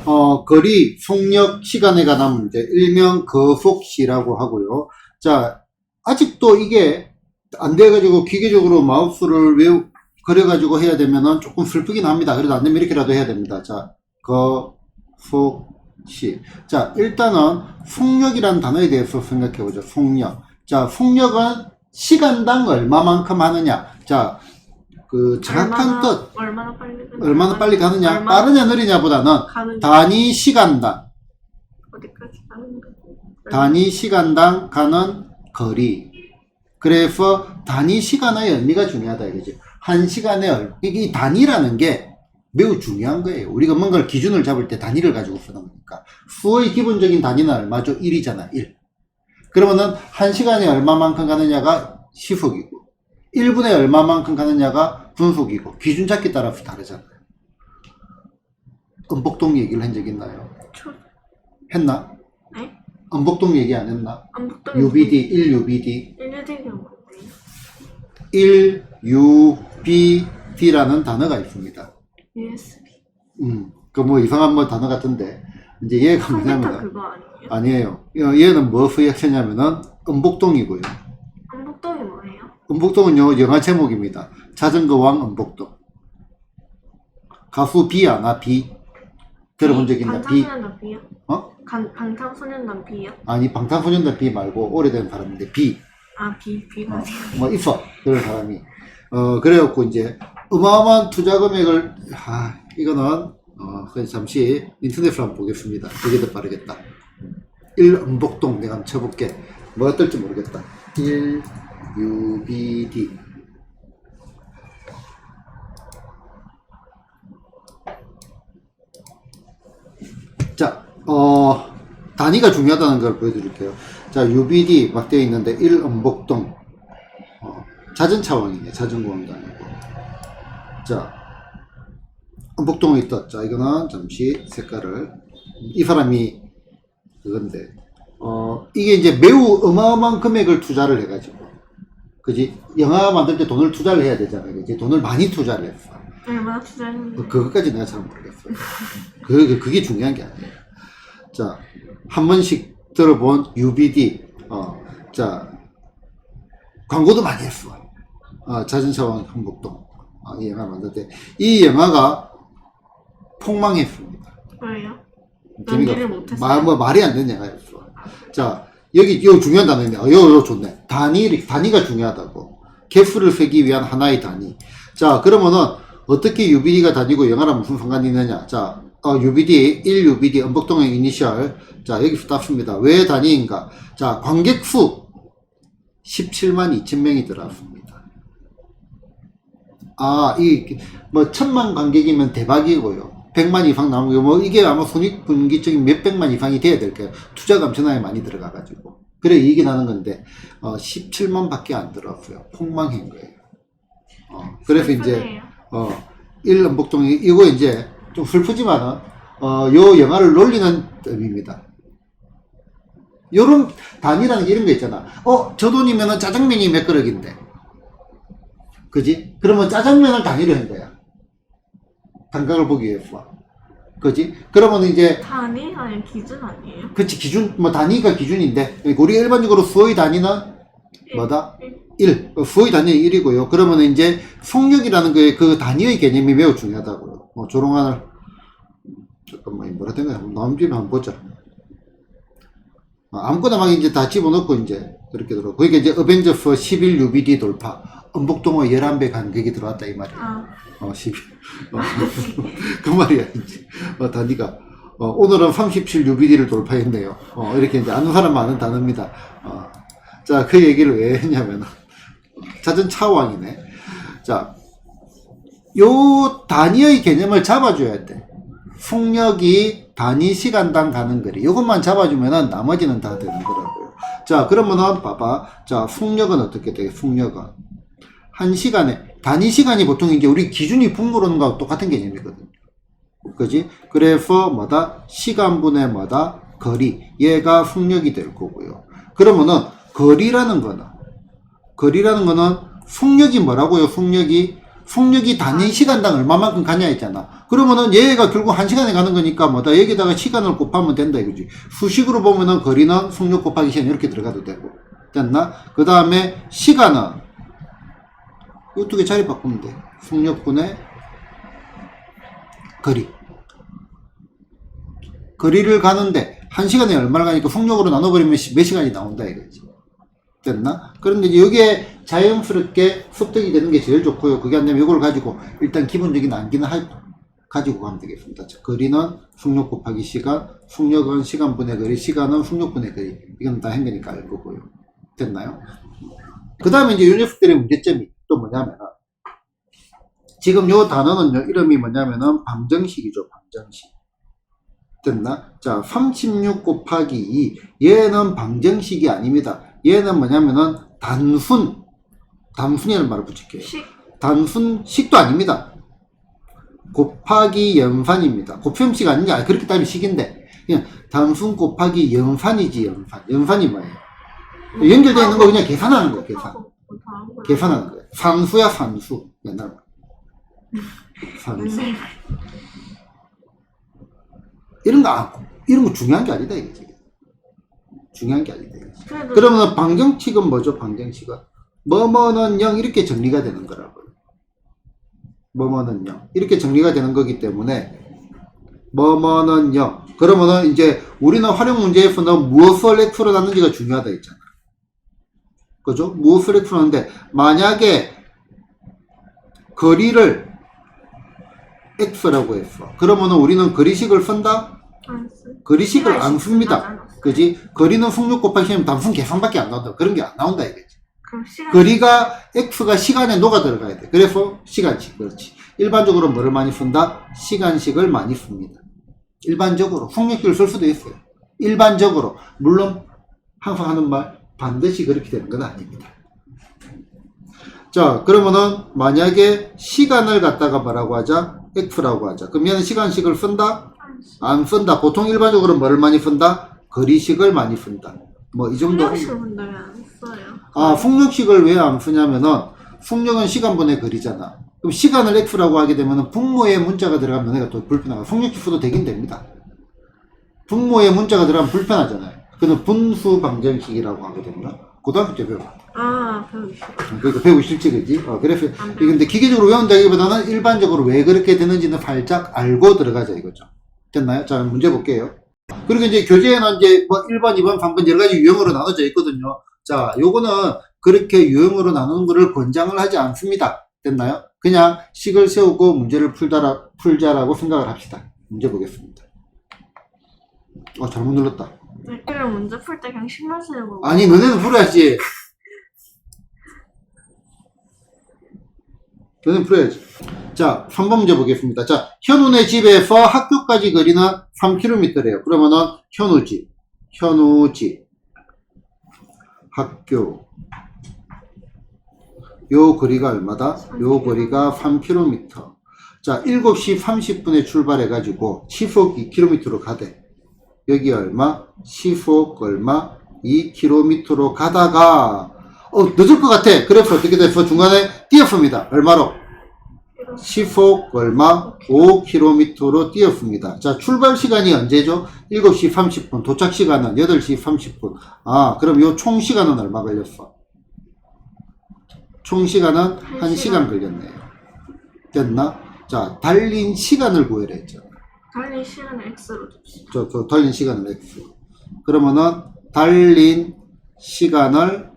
거리, 속력, 시간에 관한 문제, 일명 거속시라고 하고요. 자, 아직도 이게 안 돼가지고 기계적으로 마우스를 그려가지고 해야 되면은 조금 슬프긴 합니다. 그래도 안 되면 이렇게라도 해야 됩니다. 자, 거속시. 자, 일단은 속력이라는 단어에 대해서 생각해 보죠. 속력. 자, 속력은 시간당 얼마만큼 하느냐. 자, 그 정확한 뜻. 얼마나 빨리 가느냐. 빠르냐 느리냐 보다는 단위 시간당. 어디까지 가는 거? 단위 시간당 가는 거리. 그래서 단위 시간의 의미가 중요하다 이거지. 한 시간에 이 단위라는 게 매우 중요한 거예요. 우리가 뭔가를 기준을 잡을 때 단위를 가지고 쓰는 거니까. 수의 기본적인 단위는 얼마죠? 1이잖아. 1. 그러면은 한 시간에 얼마만큼 가느냐가 시속이고 1분에 얼마만큼 가느냐가 분속이고 기준 잡기 따라서 다르잖아요. 은복동 얘기를 한 적 있나요? 했나? 네? 은복동 얘기 안 했나? 안북동 UBD, 1UBD. 1UBD라는 단어가 있습니다. USB. 그 뭐 이상한 뭐 단어 같은데, 이제 얘가 컴퓨터 뭐냐면, 그거 아니에요? 아니에요. 얘는 무엇의 약체냐면은, 은복동이고요. 안북동이 뭐예요? 은복동은요, 영화 제목입니다. 자전거 왕 은복동. 가수 비 아나, 비. 들어본 적 있나? 비. 방탄소년단 B요? 방탄소년단 B요? 아니, 방탄소년단 비 말고, 오래된 사람인데, 비. 아, B가 뭐 있어. 그런 사람이. 그래갖고 이제, 어마어마한 투자 금액을, 이거는, 그냥 잠시 인터넷으로 한번 보겠습니다. 그게 더 빠르겠다. 1은복동 내가 한번 쳐볼게. 뭐가 뜰지 모르겠다. 1UBD. 자, 단위가 중요하다는 걸 보여드릴게요. 자, UBD 막 되어 있는데 1은복동. 자전차왕이네. 자전거왕도 아니고. 자, 은복동에 있다. 자, 이거는 잠시 색깔을. 이 사람이 그건데, 이게 이제 매우 어마어마한 금액을 투자를 해가지고. 그지? 영화 만들 때 돈을 투자를 해야 되잖아요. 그지? 돈을 많이 투자를 했어. 얼마나 투자했는데? 그것까지 내가 잘 모르겠어요. 그게 중요한 게 아니에요. 자, 한 번씩 들어본 UBD, 자, 광고도 많이 했어. 자전차왕 한복동. 이 영화 만들 때. 이 영화가 폭망했습니다. 왜요? 재미가 연기를 못했어요? 뭐 말이 안 되는 영화였어. 자, 이거 중요한 단어인데, 이거 좋네. 단위가 중요하다고. 개수를 세기 위한 하나의 단위. 자, 그러면은, 어떻게 UBD가 단위고 영화랑 무슨 상관이 있느냐. 자, UBD, 1UBD, 은복동의 이니셜. 자, 여기서 땄습니다. 왜 단위인가? 자, 관객 수 17만 2천 명이 들어왔습니다. 뭐, 1000만 관객이면 대박이고요. 100만 이상 나오고, 뭐, 이게 아마 손익분기적인 몇백만 이상이 돼야 될 거예요. 투자가 엄청나게 많이 들어가가지고. 그래, 이익이 나는 건데, 17만 밖에 안 들어왔어요. 폭망한 거예요. 그래서 이제, 1은복동이, 이거 이제, 좀 슬프지만은, 요 영화를 놀리는 의미입니다. 요런 단위라는 게 이런 거 있잖아. 저 돈이면은 짜장면이 몇 그릇인데. 그지? 그러면 짜장면을 단위로 한 거야. 단가를 보기 위해서. 그지? 그러면 이제. 단위? 아니, 기준 아니에요? 그치, 기준, 뭐 단위가 기준인데. 우리가 일반적으로 수의 단위는 뭐다? 1. 수의 단위는 1이고요. 그러면 이제 속력이라는 거에 그 단위의 개념이 매우 중요하다고요. 조롱하는, 잠깐만, 뭐라 된 거야? 나온 김에 한번 보자. 아무거나 막 이제 다 집어넣고 이제 그렇게 들어. 그러니까 이제 어벤져스 11UBD 돌파. 은복동의 11배 간격이 들어왔다 이 말이야. 11. 그 말이야 이제. 단위가. 오늘은 37UBD를 돌파했네요. 이렇게 이제 아는 사람 많은 단어입니다. 자, 그 얘기를 왜 했냐면 자전차왕이네. 자, 요 단위의 개념을 잡아줘야 돼. 속력이 단위 시간당 가는 거리. 이것만 잡아주면은 나머지는 다 되는 거라고요. 자, 그러면은 봐봐. 자, 속력은 어떻게 돼? 속력은 한 시간에 단위 시간이 보통 이제 우리 기준이 분모르는 거하고 똑같은 개념이거든. 그지? 그래서 뭐다? 시간분의 뭐다? 거리. 얘가 속력이 될 거고요. 그러면은 거리라는 거는 속력이 뭐라고요? 속력이 속력이 단위 시간당 얼마만큼 가냐 했잖아. 그러면은 얘가 결국 1시간에 가는 거니까 뭐다 여기다가 시간을 곱하면 된다 이거지. 수식으로 보면은 거리는 속력 곱하기 시간 이렇게 들어가도 되고. 됐나? 그 다음에 시간은 이 두 개 자리 바꾸면 돼. 속력분의 거리. 거리를 가는데 1시간에 얼마를 가니까 속력으로 나눠버리면 몇 시간이 나온다 이거지. 됐나? 그런데 이제 여기에 자연스럽게 습득이 되는 게 제일 좋고요. 그게 안 되면 이걸 가지고 일단 기본적인 암기는 가지고 가면 되겠습니다. 자, 거리는 속력 곱하기 시간, 속력은 시간분의 거리, 시간은 속력분의 거리. 이건 다 행거니까 알 거고요. 됐나요? 그 다음에 이제 이 녀석들의 문제점이 또 뭐냐면은 지금 요 단어는요, 이름이 뭐냐면은 방정식이죠, 방정식. 됐나? 자, 36 곱하기 2. 얘는 방정식이 아닙니다. 얘는 뭐냐면은 단순이라는 말을 붙일게요. 단순식도 아닙니다. 곱하기 연산입니다. 곱셈식 아니냐? 그렇게 따지면 식인데. 그냥 단순 곱하기 연산이지, 연산. 연산이 뭐예요? 연결되어 있는 거 그냥 계산하는 거예요, 계산. 계산하는 거예요. 산수야, 산수. 옛날 말. 산수. 이런 거 중요한 게 아니다, 이거지. 중요한 게 아니다, 이거지. 그러면 방정식은 뭐죠, 방정식은? 뭐뭐는 0 이렇게 정리가 되는 거라고요. 뭐뭐는 0. 이렇게 정리가 되는 거기 때문에, 뭐뭐는 0. 그러면은 이제 우리는 활용 문제에서는 무엇을 x로 낳는지가 중요하다 했잖아. 그죠? 무엇을 x로 낳는데, 만약에 거리를 x라고 했어. 그러면은 우리는 거리식을 쓴다? 거리식을 안 씁니다. 그지? 거리는 속력 곱하기 시간 단순 계산밖에 안 나온다. 그런 게 안 나온다 이거지. 거리가 x가 시간에 녹아 들어가야 돼. 그래서 시간식. 그렇지. 일반적으로 뭐를 많이 쓴다? 시간식을 많이 씁니다. 일반적으로 속력식을 쓸 수도 있어요. 일반적으로. 물론 항상 하는 말 반드시 그렇게 되는 건 아닙니다. 자, 그러면은 만약에 시간을 갖다가 뭐라고 하자? x라고 하자. 그럼 얘는 시간식을 쓴다? 안 쓴다. 보통 일반적으로 뭐를 많이 쓴다? 거리식을 많이 쓴다. 뭐 이 정도. 속력식은 왜 안 써요? 아, 속력식을 왜 안 쓰냐면은 속력은 시간분의 거리잖아. 그럼 시간을 x라고 하게 되면은 분모에 문자가 들어가면 내가 또 불편하고 속력식 써도 되긴 됩니다. 분모에 문자가 들어가면 불편하잖아요. 그는 분수 방정식이라고 하거든요. 고등학교 때 배워. 그러니까 배우기 싫지, 그지? 그래서, 근데 기계적으로 외운다기보다는 일반적으로 왜 그렇게 되는지는 살짝 알고 들어가자, 이거죠. 됐나요? 자, 문제 볼게요. 그리고 이제 교재에는 이제 뭐 1번, 2번, 3번 여러 가지 유형으로 나눠져 있거든요. 자, 요거는 그렇게 유형으로 나누는 거를 권장을 하지 않습니다. 됐나요? 그냥 식을 세우고 문제를 풀자라고 생각을 합시다. 문제 보겠습니다. 잘못 눌렀다. 그럼 문제 풀 때 그냥 식만 세우고. 아니, 너네는 풀어야지. 너는 풀어야지. 자, 3번 문제 보겠습니다. 자, 현우네 집에서 학교까지 거리는 3km래요. 그러면은 현우 집, 학교. 요 거리가 얼마다? 요 거리가 3km. 자, 7시 30분에 출발해가지고 시속 2km로 가대. 여기 얼마? 시속 얼마? 2km로 가다가 늦을 것 같아. 그래서 어떻게 돼서 중간에 뛰었습니다. 얼마로? 시속 얼마? 5km로 뛰었습니다. 자, 출발 시간이 언제죠? 7시 30분. 도착 시간은 8시 30분. 그럼 요 총 시간은 얼마 걸렸어? 총 시간은 1시간 걸렸네요. 됐나? 자, 달린 시간을 구해라 했죠. 달린 시간을 x로 줍시다. 달린 시간을 x. 그러면은 달린 시간을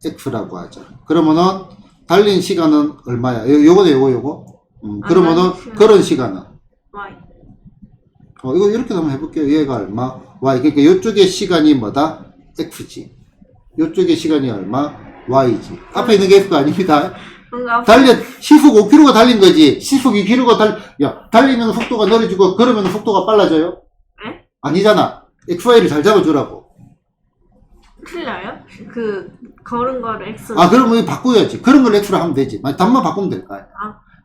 x라고 하자. 그러면은 달린 시간은 얼마야? 요거네, 요거. 그러면은 걸은 시간은 y. 이거 이렇게 한번 해볼게요. 얘가 얼마? y. 그러니까 요쪽의 시간이 뭐다? x지. 요쪽의 시간이 얼마? y지. 앞에 있는 게 x가 아닙니다. 시속 5km가 달린 거지. 시속 2km가 달리면 속도가 느려지고, 걸으면 속도가 빨라져요? 네? 아니잖아. XY를 잘 잡아주라고. 틀려요? 걸은 거를 x로. 그러면 바꿔야지. 그런 걸 x로 하면 되지. 답만 바꾸면 될까요?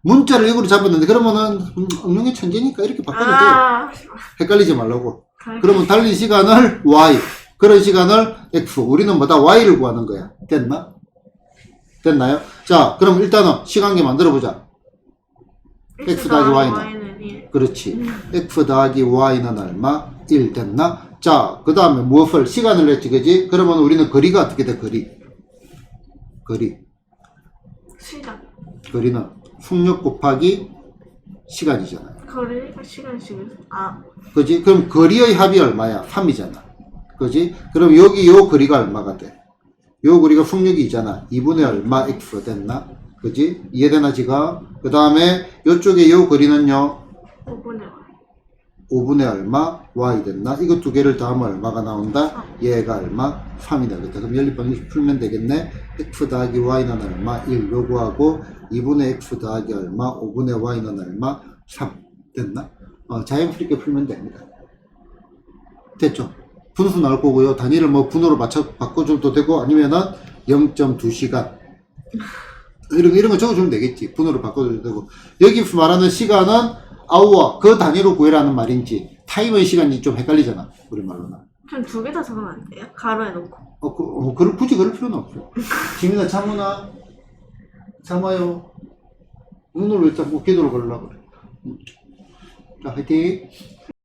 문자를 이거로 잡았는데, 그러면은, 응용의 천재니까 이렇게 바꿔도 돼요. 헷갈리지 말라고. 그러면 달린 시간을 y, 그런 시간을 x. 우리는 뭐다? y를 구하는 거야. 됐나? 됐나요? 자, 그럼 일단은 시간계 만들어보자. x 더하기 y는 y는 1. 그렇지. x 더하기 y는 얼마? 1 됐나? 자, 그 다음에 무엇을? 시간을 냈지, 그지? 그러면 우리는 거리가 어떻게 돼, 거리? 시간. 거리는 속력 곱하기 시간이잖아요. 거리가 시간씩은 그지? 그럼 거리의 합이 얼마야? 3이잖아. 그지? 그럼 여기 요 거리가 얼마가 돼? 요 거리가 속력이잖아. 2분의 얼마 x 됐나? 그지? 이해되나 지금? 그 다음에 요쪽에 요 거리는요? 5분의 y. 5분의 얼마? y 됐나? 이거 두 개를 더하면 얼마가 나온다? 얘가 얼마? 3이 되겠다. 그럼 연립방식 풀면 되겠네. x 더하기 y는 얼마? 1 요구하고 2분의 x 더하기 얼마? 5분의 y는 얼마? 3 됐나? 자연스럽게 풀면 됩니다. 됐죠? 분수 나올 거고요. 단위를 뭐 분으로 바꿔줘도 되고 아니면은 0.2시간 이런 거 적어주면 되겠지. 분으로 바꿔줘도 되고 여기 말하는 시간은 아워 그 단위로 구해라는 말인지 타임의 시간이 좀 헷갈리잖아 우리말로는. 그럼 두 개 다 적으면 안 돼요? 가로에 놓고. 굳이 그럴 필요는 없어. 지민아 참으나 참아요. 눈을 왜 자꾸 궤도를 걸으려고 그래. 자 화이팅.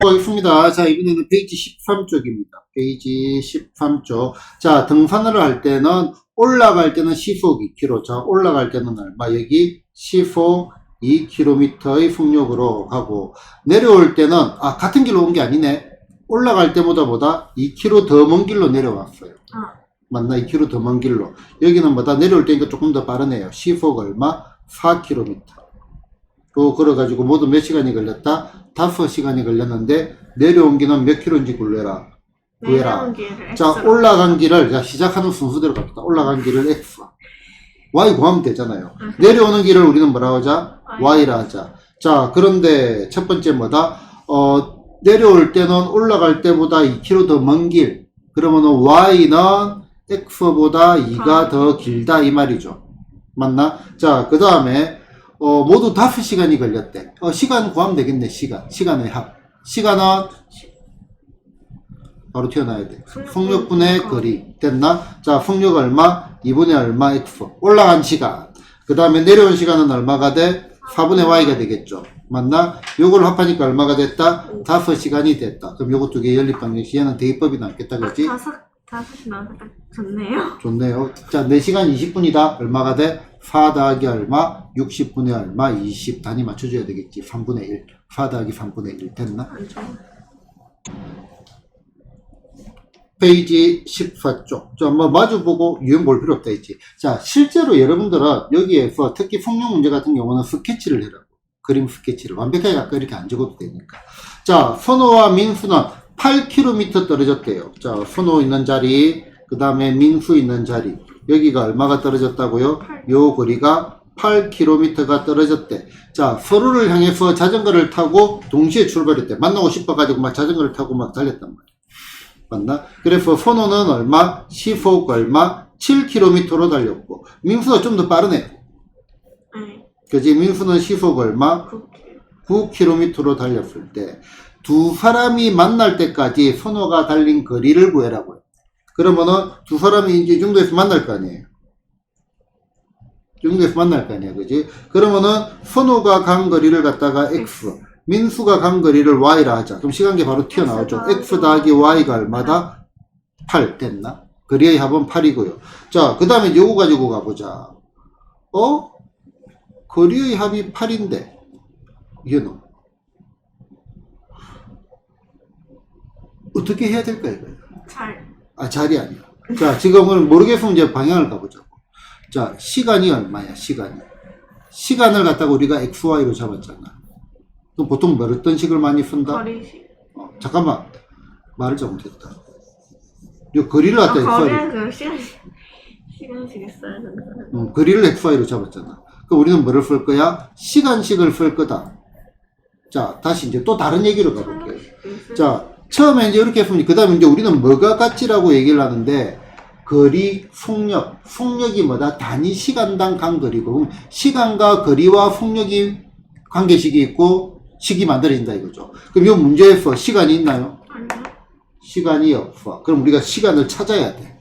하겠습니다. 자, 이번에는 페이지 13쪽입니다. 페이지 13쪽. 자, 등산을 할 때는, 올라갈 때는 시속 2km. 자, 올라갈 때는 얼마? 여기 시속 2km의 속력으로 가고, 내려올 때는, 같은 길로 온 게 아니네. 올라갈 때보다 2km 더 먼 길로 내려왔어요. 맞나? 2km 더 먼 길로. 여기는 뭐다? 내려올 때니까 조금 더 빠르네요. 시속 얼마? 4km. 또 걸어가지고 모두 몇 시간이 걸렸다? 5시간이 걸렸는데 내려온 길은 몇 킬로인지 구해라. 자, 올라간 길을 자 시작하는 순서대로 갑시다. 올라간 길을 x, y 구하면 되잖아요. 내려오는 길을 우리는 뭐라고 하자? y라 하자. 자, 그런데 첫 번째 뭐다? 내려올 때는 올라갈 때보다 2km 더 먼 길. 그러면은 y는 x보다 2가 더 길다 이 말이죠. 맞나? 자, 그 다음에 모두 5시간이 걸렸대. 시간 구하면 되겠네, 시간의 합. 시간은 바로 튀어나와야 돼. 속력분의 거리. 됐나? 자, 속력 얼마? 2분의 얼마 x. 올라간 시간. 그 다음에 내려온 시간은 얼마가 돼? 4분의 y가 되겠죠. 맞나? 요걸 합하니까 얼마가 됐다? 5시간이 됐다. 그럼 요거 두 개 연립방정식. 얘는 대입법이 나왔겠다, 그렇지? 5시 나와서 딱 좋네요. 좋네요. 자, 4시간 20분이다. 얼마가 돼? 4 더하기 얼마? 60분의 얼마? 20. 단위 맞춰줘야 되겠지. 3분의 1. 4 더하기 3분의 1. 됐나? 안 좋아. 페이지 14쪽. 자, 뭐 마주보고 유형 볼 필요 없다 했지. 자, 실제로 여러분들은 여기에서 특히 풍력 문제 같은 경우는 스케치를 해라고. 그림 스케치를. 완벽하게 아까 이렇게 안 적어도 되니까. 자, 선호와 민수는 8km 떨어졌대요. 자, 선호 있는 자리, 그 다음에 민수 있는 자리. 여기가 얼마가 떨어졌다고요? 요 거리가 8km가 떨어졌대. 자, 서로를 향해서 자전거를 타고 동시에 출발했대. 만나고 싶어가지고 막 자전거를 타고 막 달렸단 말이야. 맞나? 그래서 선호는 얼마? 시속 얼마? 7km로 달렸고. 민수가 좀 더 빠르네. 네. 그지? 민수는 시속 얼마? 9km로 달렸을 때. 두 사람이 만날 때까지 선호가 달린 거리를 구해라고요. 그러면은 두 사람이 이제 이 정도에서 만날 거 아니에요. 이 정도에서 만날 거 아니야, 그지? 그러면은 선호가 간 거리를 갖다가 x, 민수가 간 거리를 y라 하자. 그럼 시간계 바로 튀어나오죠. x 더하기 y가 얼마다? 8 됐나? 거리의 합은 8이고요. 자, 그 다음에 요거 가지고 가보자. 거리의 합이 8인데 얘는 어떻게 해야 될까 이거야? 자리 아니야. 자, 지금은 모르겠으면 이제 방향을 가보자고. 자, 시간이 얼마야, 시간을 갖다가 우리가 XY로 잡았잖아. 그럼 보통 어떤 식을 많이 쓴다? 거리식. 잠깐만. 말을 잘못했다. 이 거리를 갖다 거리는 그 시간씩 있어야 된다. 거리를 XY로 잡았잖아. 그럼 우리는 뭐를 쓸 거야? 시간식을 쓸 거다. 자, 다시 이제 또 다른 얘기로 가볼게요. 자, 처음에 이제 이렇게 했으면, 그 다음에 이제 우리는 뭐가 같지라고 얘기를 하는데, 거리, 속력이 뭐다? 단위 시간당 간거리고, 그럼 시간과 거리와 속력이 관계식이 있고, 식이 만들어진다 이거죠. 그럼 이 문제에서 시간이 있나요? 아니요. 시간이 없어. 그럼 우리가 시간을 찾아야 돼.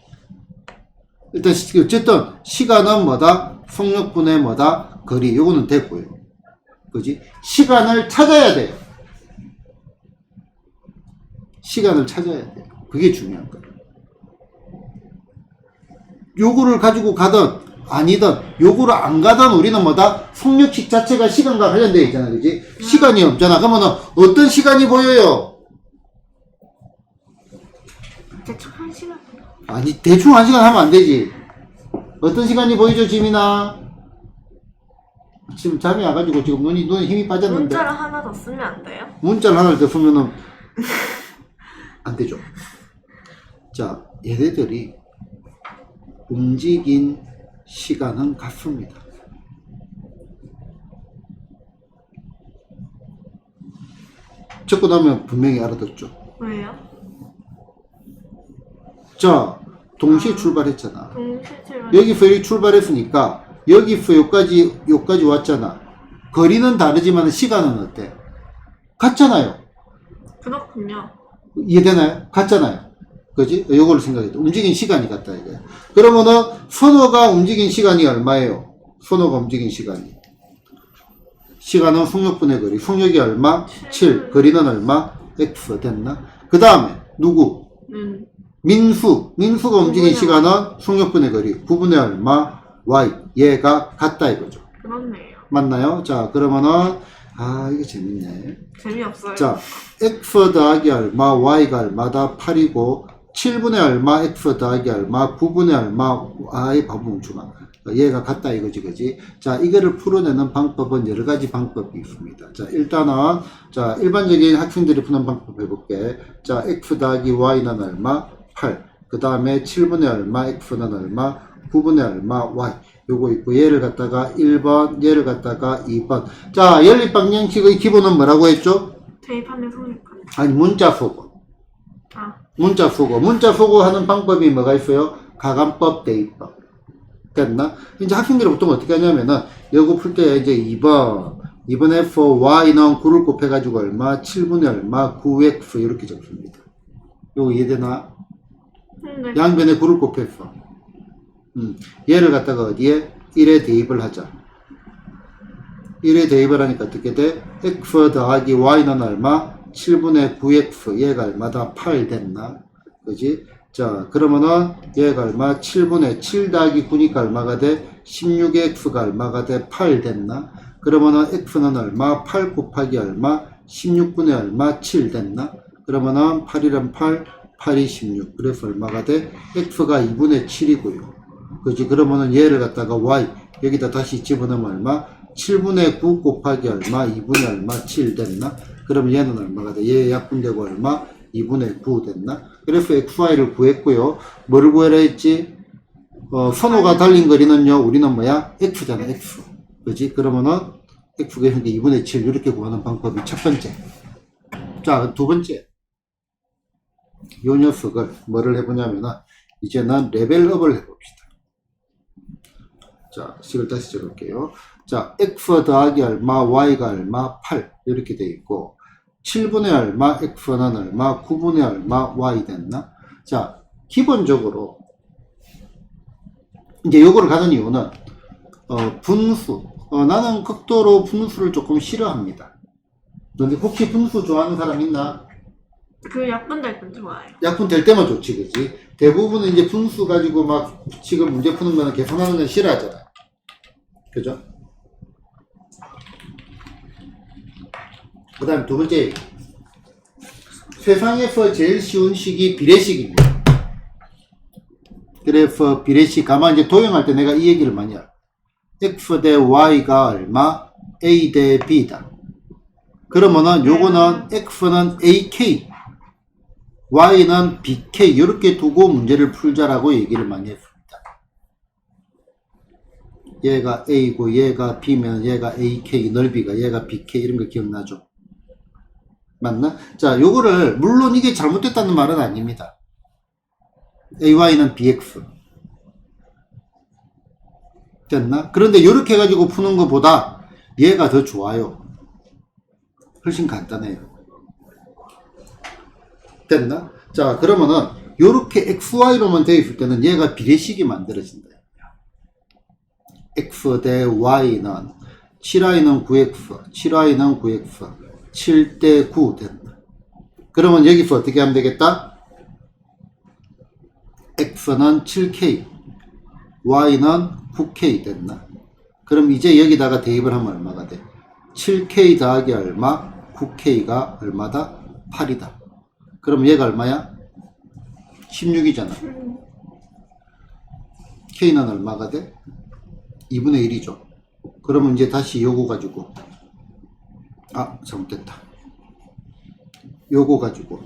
일단 어쨌든 시간은 뭐다? 속력분의 뭐다? 거리. 요거는 됐고요. 그지? 시간을 찾아야 돼요. 시간을 찾아야 돼요. 그게 중요한 거예요. 요거를 가지고 가든 아니든 요거를 안 가든 우리는 뭐다? 속력식 자체가 시간과 관련되어 있잖아. 그지? 시간이 없잖아. 그러면은 어떤 시간이 보여요? 대충 1시간. 아니 대충 1시간 하면 안 되지. 어떤 시간이 보이죠, 지민아? 지금 잠이 와가지고 지금 눈에 힘이 빠졌는데. 문자를 하나 더 쓰면 안 돼요? 문자를 하나 더 쓰면은 안 되죠. 자, 얘네들이 움직인 시간은 같습니다. 적고 나면 분명히 알아듣죠. 왜요? 자, 동시에 출발했잖아. 동시에 출발. 여기서 여기 출발했으니까 여기서 여기까지 왔잖아. 거리는 다르지만 시간은 어때? 같잖아요. 그렇군요. 이해되나요? 같잖아요. 그지? 요걸 생각해. 움직인 시간이 같다, 이거야. 그러면은, 선호가 움직인 시간이 얼마예요? 선호가 움직인 시간이. 시간은 속력분의 거리. 속력이 얼마? 7. 거리는 얼마? X. 됐나? 그 다음에, 누구? 민수가 움직인 시간은 속력분의 거리. 9분의 얼마? Y. 얘가 같다, 이거죠. 그렇네요. 맞나요? 자, 그러면은, 이게 재밌네. 재미없어요. 자, X 더하기 얼마, Y가 얼마다 8이고, 7분의 얼마, X 더하기 얼마, 9분의 얼마, 바보 뭉충아. 얘가 같다 이거지, 그지? 자, 이거를 풀어내는 방법은 여러 가지 방법이 있습니다. 자, 일단은, 자, 일반적인 학생들이 푸는 방법 해볼게. 자, X 더하기 Y는 얼마? 8. 그 다음에 7분의 얼마, X는 얼마, 9분의 얼마, Y. 요거 있고, 얘를 갖다가 1번, 얘를 갖다가 2번. 자, 연립방정식의 기본은 뭐라고 했죠? 대입하면 성립. 아니, 문자 수거. 문자 수거 하는 방법이 뭐가 있어요? 가감법, 대입법. 됐나? 이제 학생들이 보통 어떻게 하냐면은, 요거 풀 때 이제 2번 F, Y는 9를 곱해가지고 얼마? 7분의 얼마? 9X 이렇게 적습니다. 요거 이해되나? 네. 양변에 9를 곱했어. 얘를 갖다가 어디에? 1에 대입을 하자. 1에 대입을 하니까 어떻게 돼? X 더하기 Y는 얼마? 7분의 9X. 얘가 얼마다? 8 됐나? 그지? 자, 그러면은 얘가 얼마? 7분의 7 더하기 9니까 얼마가 돼? 16X가 얼마가 돼? 8 됐나? 그러면은 X는 얼마? 8 곱하기 얼마? 16분의 얼마? 7 됐나? 그러면은 8이란 8, 8이 16. 그래서 얼마가 돼? X가 2분의 7이고요. 그지? 그러면은 얘를 갖다가 Y, 여기다 다시 집어넣으면 얼마? 7분의 9 곱하기 얼마? 2분의 얼마? 7 됐나? 그럼 얘는 얼마가 돼? 얘 약분되고 얼마? 2분의 9 됐나? 그래서 XY를 구했고요. 뭐를 구해라 했지? 선호가 달린 거리는요, 우리는 뭐야? X잖아, X. 그지? 그러면은 X가 현재 2분의 7 이렇게 구하는 방법이 첫 번째. 자, 두 번째. 요 녀석을 뭐를 해보냐면은, 이제는 레벨업을 해봅시다. 자, 식을 다시 적을게요. 자, X 더하기 얼마, Y가 얼마, 8. 이렇게 돼 있고, 7분의 얼마, X는 얼마, 9분의 얼마, Y 됐나? 자, 기본적으로, 이제 요거를 가는 이유는, 분수. 나는 극도로 분수를 조금 싫어합니다. 너네 혹시 분수 좋아하는 사람 있나? 그 약분 될 땐 좋아요. 약분 될 때만 좋지, 그지? 대부분은 이제 분수 가지고 막 지금 문제 푸는 거는 계산하는 건 싫어하잖아. 그죠? 그 다음 두 번째, 세상에서 제일 쉬운 식이 비례식입니다. 그래서 비례식, 가만 이제 도형할 때 내가 이 얘기를 많이 할. X 대 Y가 얼마? A 대 B다. 그러면은 요거는 X는 AK, Y는 BK, 이렇게 두고 문제를 풀자라고 얘기를 많이 했습니다. 얘가 A고 얘가 B면 얘가 AK, 넓이가 얘가 BK, 이런 거 기억나죠? 맞나? 자, 요거를, 물론 이게 잘못됐다는 말은 아닙니다. AY는 BX. 됐나? 그런데 요렇게 해가지고 푸는 것보다 얘가 더 좋아요. 훨씬 간단해요. 됐나? 자, 그러면은 요렇게 XY로만 되어 있을 때는 얘가 비례식이 만들어진다. X 대 Y는 7Y는 9X, 7Y는 9X, 7대 9 된다. 그러면 여기서 어떻게 하면 되겠다? X는 7K, Y는 9K 됐나? 그럼 이제 여기다가 대입을 하면 얼마가 돼? 7K 더하기 얼마? 9K가 얼마다? 8이다. 그럼 얘가 얼마야? 16이잖아. K는 얼마가 돼? 2분의 1이죠. 그러면 이제 다시 요거 가지고, 잘못됐다. 요거 가지고.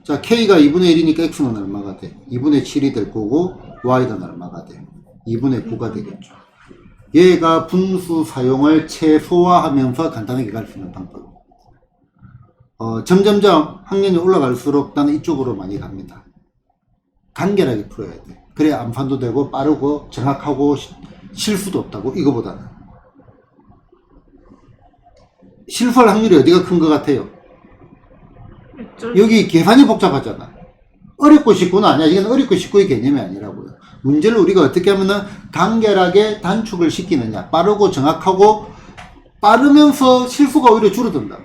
자, K가 2분의 1이니까 X는 얼마가 돼? 2분의 7이 될 거고, Y는 얼마가 돼? 2분의 9가 되겠죠. 얘가 분수 사용을 최소화하면서 간단하게 갈 수 있는 방법. 점점점 학년이 올라갈수록 나는 이쪽으로 많이 갑니다. 간결하게 풀어야 돼. 그래야 암산도 되고 빠르고 정확하고 실수도 없다고. 이거보다는 실수할 확률이 어디가 큰 것 같아요? 여기 계산이 복잡하잖아. 어렵고 쉽고는 아니야. 이건 어렵고 쉽고의 개념이 아니라고요. 문제를 우리가 어떻게 하면은 간결하게 단축을 시키느냐. 빠르고 정확하고 빠르면서 실수가 오히려 줄어든다.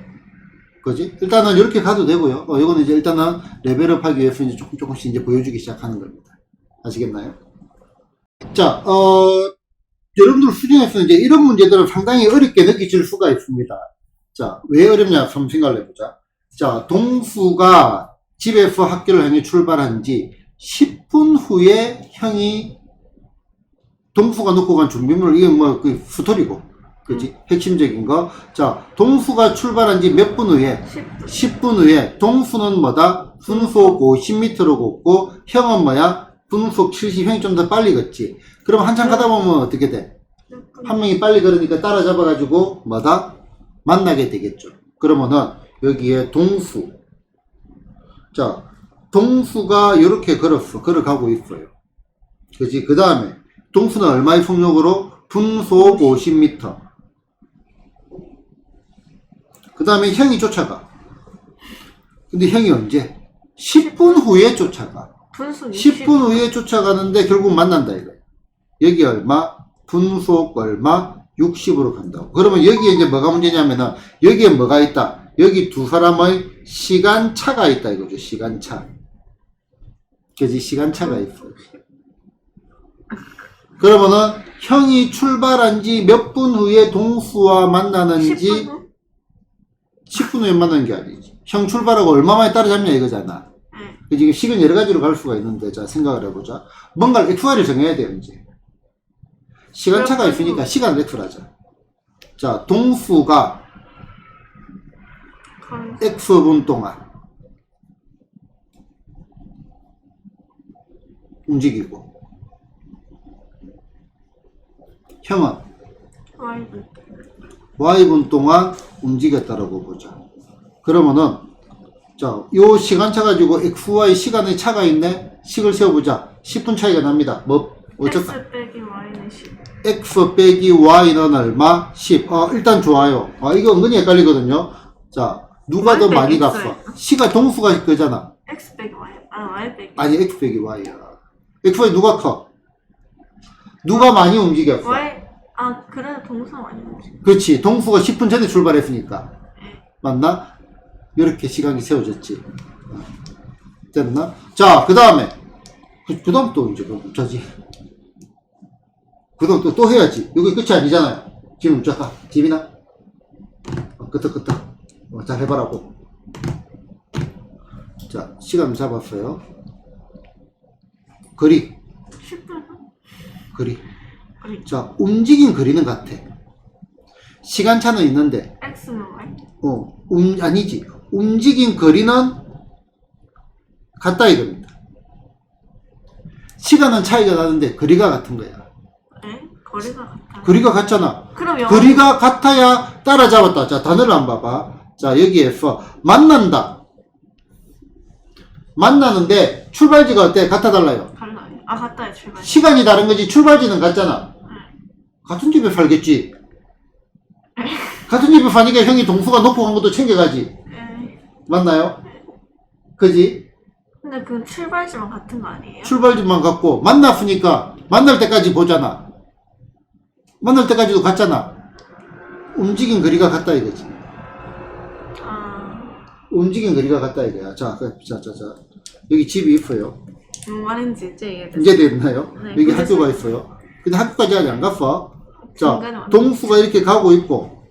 그지? 일단은 이렇게 가도 되고요. 이거는 이제 일단은 레벨업 하기 위해서 이제 조금씩 이제 보여주기 시작하는 겁니다. 아시겠나요? 자, 여러분들 수준에서 이제 이런 문제들은 상당히 어렵게 느껴질 수가 있습니다. 자, 왜 어렵냐? 한번 생각을 해보자. 자, 동수가 집에서 학교를 향해 출발한 지 10분 후에 형이 동수가 놓고 간 준비물, 이게 뭐, 그 스토리고. 그지? 핵심적인 거. 자, 동수가 출발한 지 몇 분 후에? 10분 후에. 동수는 뭐다? 분속 50m로 걷고, 형은 뭐야? 분속 70, 형이 좀 더 빨리 걷지. 그럼 한참 가다 보면 어떻게 돼? 한 명이 빨리 걸으니까 따라잡아가지고, 뭐다? 만나게 되겠죠. 그러면은, 여기에 동수. 자, 동수가 이렇게 걸어가고 있어요. 그지? 그 다음에, 동수는 얼마의 속력으로? 분속 50m. 그 다음에 형이 쫓아가. 근데 형이 언제? 10분 후에 쫓아가. 10분 후에 쫓아가는데 결국 만난다 이거. 여기 얼마? 분속 얼마? 60으로 간다고. 그러면 여기에 이제 뭐가 문제냐면은 여기에 뭐가 있다? 여기 두 사람의 시간차가 있다 이거죠. 시간차. 그지? 시간차가 있어. 그러면은 형이 출발한 지 몇 분 후에 동수와 만나는지 10분 후에 만나는 게 아니지. 형 출발하고 얼마 만에 따라잡냐 이거잖아. 지금 시간 여러 가지로 갈 수가 있는데, 자, 생각을 해보자. 뭔가를 XY를 정해야 돼요, 이제. 시간차가 있으니까 시간을 X로 하자. 자, 동수가 X분 동안 움직이고, 형은 Y분 동안 움직였다라고 보자. 그러면은, 자, 요 시간차 가지고 XY 시간의 차가 있네? 식을 세워보자. 10분 차이가 납니다. 뭐, 어쩌까? X 빼기 Y는 10. X 빼기 Y는 얼마? 10. 일단 좋아요. 이거 은근히 헷갈리거든요. 자, 누가 더 많이 갔어? C가 동수가 그잖아. X 빼기 Y. Y 빼기. 아니, X 빼기 Y야. XY 누가 커? 누가 많이 움직였어? Y. 그래도 동수가 많이 움직여. 그렇지. 동수가 10분 전에 출발했으니까. 맞나? 이렇게 시간이 세워졌지. 됐나? 자, 그 다음에. 그 다음 또 이제 뭐 자지. 그 다음 또 해야지. 여기 끝이 아니잖아요. 지금 잠깐. 집이나? 끄떡. 잘 해봐라고. 자, 시간 잡았어요. 거리. 10분. 거리. 자, 움직인 거리는 같아. 시간차는 있는데. X는 Y? 아니지. 움직인 거리는 같다 이겁니다. 시간은 차이가 나는데 거리가 같은 거야. 네? 거리가 같아. 거리가 같잖아. 그럼 거리가 같아야 따라잡았다. 자, 단어를 안 봐봐. 자, 여기에서 만난다. 만나는데 출발지가 어때? 같아 달라요? 달라요. 같아요. 출발. 시간이 다른 거지 출발지는 같잖아. 같은 집에 살겠지. 같은 집에 사니까 형이 동수가 놓고 간 것도 챙겨가지. 맞나요? 그지? 근데 그 출발지만 같은 거 아니에요? 출발지만 갖고 만났으니까 만날 때까지 보잖아. 만날 때까지도 같잖아. 움직인 거리가 같다 이거지. 움직인 거리가 같다 이거야. 자. 여기 집이 있어요. 뭔 말인지 이제 이해됐어요. 이제 됐나요? 네, 여기 그래서- 학교가 있어요. 근데 학교까지 아직 안 갔어. 자, 중간에 왔네. 동수가 이렇게 가고 있고,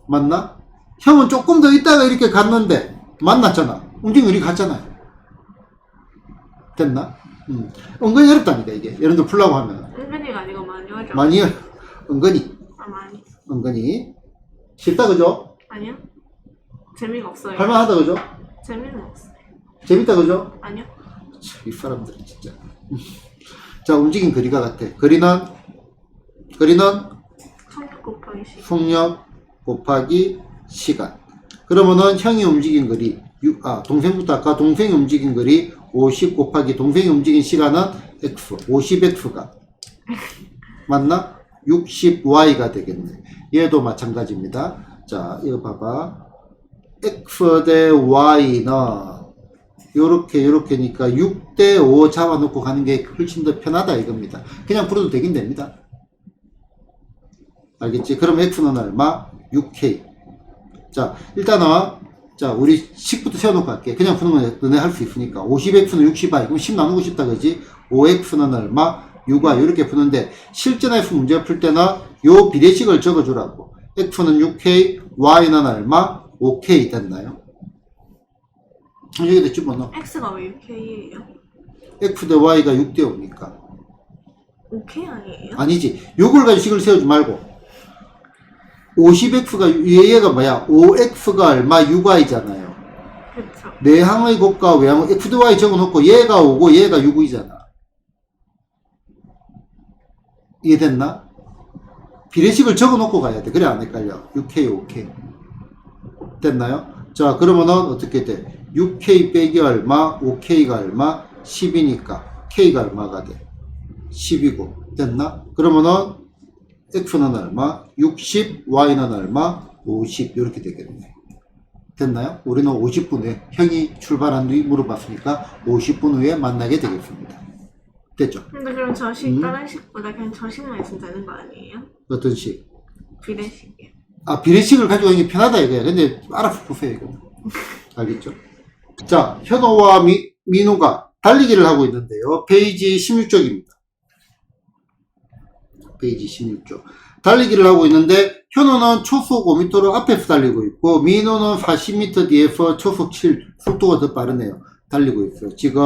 맞나? 형은 조금 더 있다가 이렇게 갔는데, 만났잖아. 움직임 우리 갔잖아요. 됐나? 은근히 어렵다니까, 이게. 여러분들 풀라고 하면. 은근히가 아니고 많이 하죠. 많이, 은근히. 많이. 은근히. 쉽다, 그죠? 아니요. 재미가 없어요. 할만하다, 그죠? 재미는 없어요. 재밌다, 그죠? 아니요. 참, 이 사람들은 진짜. 자, 움직임 거리가 같아. 거리는 16 곱하기 10. 속력 곱하기 시간. 그러면은 형이 움직인 거리, 동생부터 아까 동생이 움직인 거리 50 곱하기 동생이 움직인 시간은 x, 50x가 맞나? 60y가 되겠네. 얘도 마찬가지입니다. 자, 이거 봐봐. x 대 y는 요렇게니까 6 대 5 잡아놓고 가는 게 훨씬 더 편하다 이겁니다. 그냥 풀어도 되긴 됩니다. 알겠지? 그럼 x는 얼마? 6k. 자, 일단은, 자, 우리 10부터 세워놓고 할게. 그냥 푸는 건 너네 할 수 있으니까. 50x는 60y. 그럼 10 나누고 싶다, 그지? 5x는 얼마? 6y. 이렇게 푸는데, 실전에 문제 풀 때는 요 비례식을 적어주라고. x는 6k, y는 얼마? 5k 됐나요? 여기다 집어넣어. X가 왜 6K예요? x 대 y가 6 대 5니까. 5K 아니에요? 아니지. 요걸 가지고 식을 세우지 말고. 50x가, 얘가 뭐야? 5x가 얼마? 6y잖아요. 그쵸. 내항의 곱과 외항의 x 대 y 적어놓고 얘가 5고 얘가 6이잖아. 이해됐나? 비례식을 적어놓고 가야 돼. 그래 안 헷갈려. 6k, 5k. 됐나요? 자, 그러면은 어떻게 돼? 6k 빼기 얼마? 5k가 얼마? 10이니까 k가 얼마가 돼? 10이고. 됐나? 그러면은 x는 얼마? 60, y는 얼마? 50 이렇게 되겠네. 됐나요? 우리는 50분 후에 형이 출발한 뒤 물어봤으니까 50분 후에 만나게 되겠습니다. 됐죠? 근데 그럼 저식 다른 식보다 그냥 저식만 있으면 되는 거 아니에요? 어떤 식? 비례식이요. 아, 비례식을 가지고 있는 게 편하다 이거야. 근데 알아서 보세요 이거. 알겠죠? 자, 현호와 민호가 달리기를 하고 있는데요. 페이지 16쪽입니다. 페이지 16쪽. 달리기를 하고 있는데 현호는 초속 5m로 앞에서 달리고 있고 민호는 40m 뒤에서 초속 7, 속도가 더 빠르네요. 달리고 있어요. 지금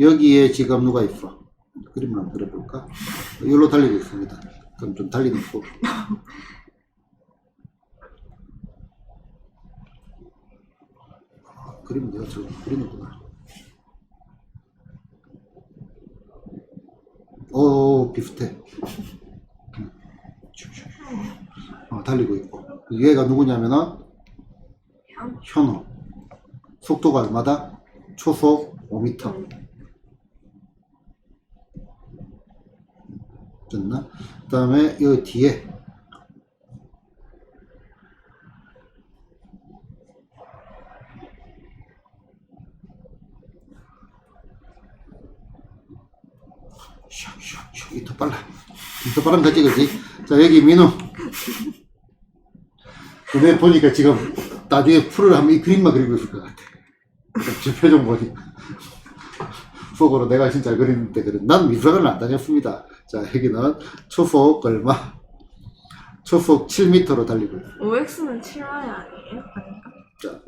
여기에 지금 누가 있어? 그림을 한번 그려볼까? 여기로 달리고 있습니다. 그럼 좀 달리는 거. 그림 내가 저거 그리는구나. 오, 비슷해. 달리고 있고. 얘가 누구냐면은 현호. 속도가 얼마다? 초속 5m. 됐나? 그 다음에 여기 뒤에 슉슉슉 더 빨라. 더 빠른 거지, 그지? 자, 여기 민호. 근데 보니까 지금 나중에 풀을 하면 이 그림만 그리고 있을 것 같아. 제 표정 보니까. 속으로 내가 진짜 잘 그리는데, 그래. 난 미술학원을 안 다녔습니다. 자, 여기는 초속 얼마? 초속 7m로 달리고 있어요. 5X는 7Y 아니에요? 아닌가? 자,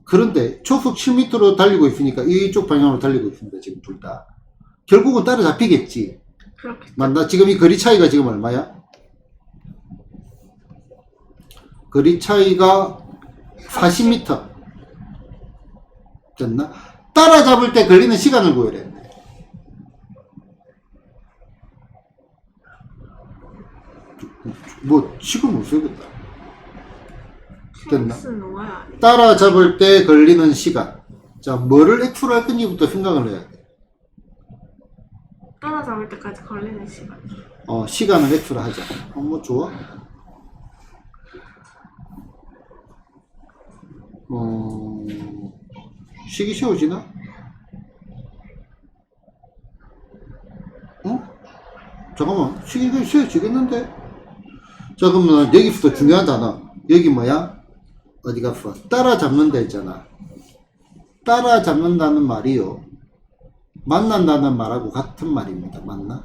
그런데 초속 7m로 달리고 있으니까 이쪽 방향으로 달리고 있습니다. 지금 둘 다. 결국은 따라잡히겠지. 그렇겠죠. 맞나? 지금 이 거리 차이가 지금 얼마야? 거리 차이가 40m. 됐나? 따라잡을 때 걸리는 시간을 구해야 돼. 뭐, 지금 못 쓰겠다. 됐나? X는 5Y 아니에요? 따라잡을 때 걸리는 시간. 자, 뭐를 X로 할 건지부터 생각을 해야 돼. 따라잡을 때까지 걸리는 시간. 시간을 X로 하자. 뭐, 좋아? 식이 세워지나? 잠깐만, 식이 세워지겠는데? 자, 그러면 여기부터 중요한 단어. 여기 뭐야? 어디 갔어? 따라잡는다 했잖아. 따라잡는다는 말이요. 만난다는 말하고 같은 말입니다. 맞나?